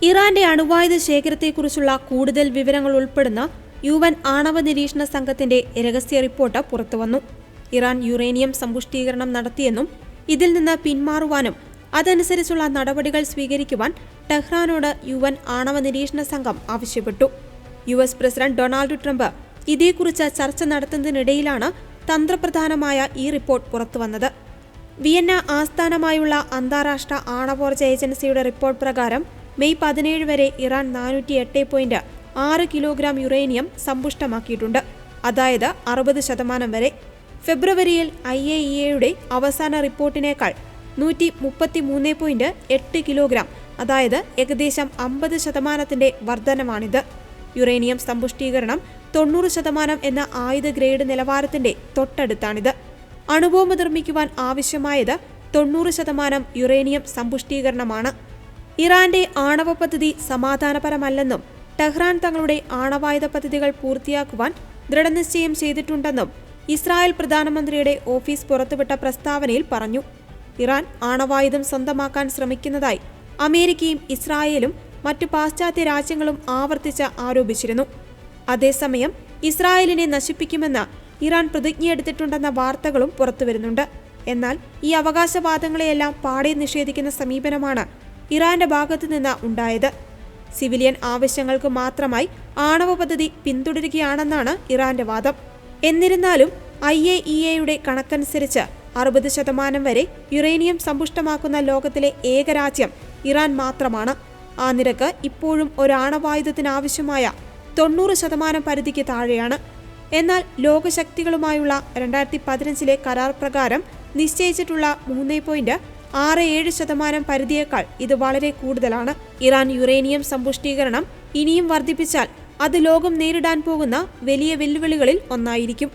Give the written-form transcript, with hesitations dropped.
ഇറാന്റെ അണുവായുധ ശേഖരത്തെക്കുറിച്ചുള്ള കൂടുതൽ വിവരങ്ങൾ ഉൾപ്പെടുന്ന UN ആണവ നിരീക്ഷണ സംഘത്തിന്റെ രഹസ്യ റിപ്പോർട്ട് പുറത്തുവന്നു. ഇറാൻ യുറേനിയം സമ്പുഷ്ടീകരണം നടത്തിയെന്നും ഇതിൽ നിന്ന് പിന്മാറുവാനും അതനുസരിച്ചുള്ള നടപടികൾ സ്വീകരിക്കുവാൻ ടെഹ്റാനോട് UN ആണവ നിരീക്ഷണ സംഘം ആവശ്യപ്പെട്ടു. US പ്രസിഡന്റ് ഡൊണാൾഡ് ട്രംപ് ഇതേക്കുറിച്ച് ചർച്ച നടത്തുന്നതിനിടയിലാണ് തന്ത്രപ്രധാനമായ ഈ റിപ്പോർട്ട് പുറത്തുവന്നത്. വിയന്ന ആസ്ഥാനമായുള്ള അന്താരാഷ്ട്ര ആണവോർജ്ജ ഏജൻസിയുടെ റിപ്പോർട്ട് പ്രകാരം മെയ് 17 വരെ ഇറാൻ 408.6 കിലോഗ്രാം യുറേനിയം സമ്പുഷ്ടമാക്കിയിട്ടുണ്ട്. അതായത് 60% വരെ. ഫെബ്രുവരിയിൽ IAEAയുടെ അവസാന റിപ്പോർട്ടിനേക്കാൾ 133.8 കിലോഗ്രാം, അതായത് ഏകദേശം 50% വർധനമാണിത്. യുറേനിയം സമ്പുഷ്ടീകരണം 90% എന്ന ആയുധ ഗ്രേഡ് നിലവാരത്തിന്റെ തൊട്ടടുത്താണിത്. അണുബോംബ് നിർമ്മിക്കുവാൻ ആവശ്യമായത് 90% യുറേനിയം സമ്പുഷ്ടീകരണമാണ്. ഇറാന്റെ ആണവ പദ്ധതി സമാധാനപരമല്ലെന്നും ടെഹ്റാൻ തങ്ങളുടെ ആണവായുധ പദ്ധതികൾ പൂർത്തിയാക്കുവാൻ ദൃഢനിശ്ചയം ചെയ്തിട്ടുണ്ടെന്നും ഇസ്രായേൽ പ്രധാനമന്ത്രിയുടെ ഓഫീസ് പുറത്തുവിട്ട പ്രസ്താവനയിൽ പറഞ്ഞു. ഇറാൻ ആണവായുധം സ്വന്തമാക്കാൻ ശ്രമിക്കുന്നതായി അമേരിക്കയും ഇസ്രായേലും മറ്റു പാശ്ചാത്യ രാജ്യങ്ങളും ആവർത്തിച്ച് ആരോപിച്ചിരുന്നു. അതേസമയം ഇസ്രായേലിനെ നശിപ്പിക്കുമെന്ന് ഇറാൻ പ്രതിജ്ഞയെടുത്തിട്ടുണ്ടെന്ന വാർത്തകളും പുറത്തുവരുന്നുണ്ട്. എന്നാൽ ഈ അവകാശവാദങ്ങളെയെല്ലാം പാടെ നിഷേധിക്കുന്ന സമീപനമാണ് ഇറാന്റെ ഭാഗത്തുനിന്ന് ഉണ്ടായത്. സിവിലിയൻ ആവശ്യങ്ങൾക്ക് മാത്രമായി ആണവ പദ്ധതി പിന്തുടരുകയാണെന്നാണ് ഇറാന്റെ വാദം. എന്നിരുന്നാലും IAEAയുടെ കണക്കനുസരിച്ച് 60% വരെ യുറേനിയം സമ്പുഷ്ടമാക്കുന്ന ലോകത്തിലെ ഏക രാജ്യം ഇറാൻ മാത്രമാണ്. ആ നിരക്ക് ഇപ്പോഴും ഒരു ആണവായുധത്തിനാവശ്യമായ 90% പരിധിക്ക് താഴെയാണ്. എന്നാൽ ലോകശക്തികളുമായുള്ള 2015 കരാർ പ്രകാരം നിശ്ചയിച്ചിട്ടുള്ള 3.67% പരിധിയേക്കാൾ ഇത് വളരെ കൂടുതലാണ്. ഇറാൻ യുറേനിയം സമ്പുഷ്ടീകരണം ഇനിയും വർദ്ധിപ്പിച്ചാൽ അത് ലോകം നേരിടാൻ പോകുന്ന വലിയ വെല്ലുവിളികളിൽ ഒന്നായിരിക്കും.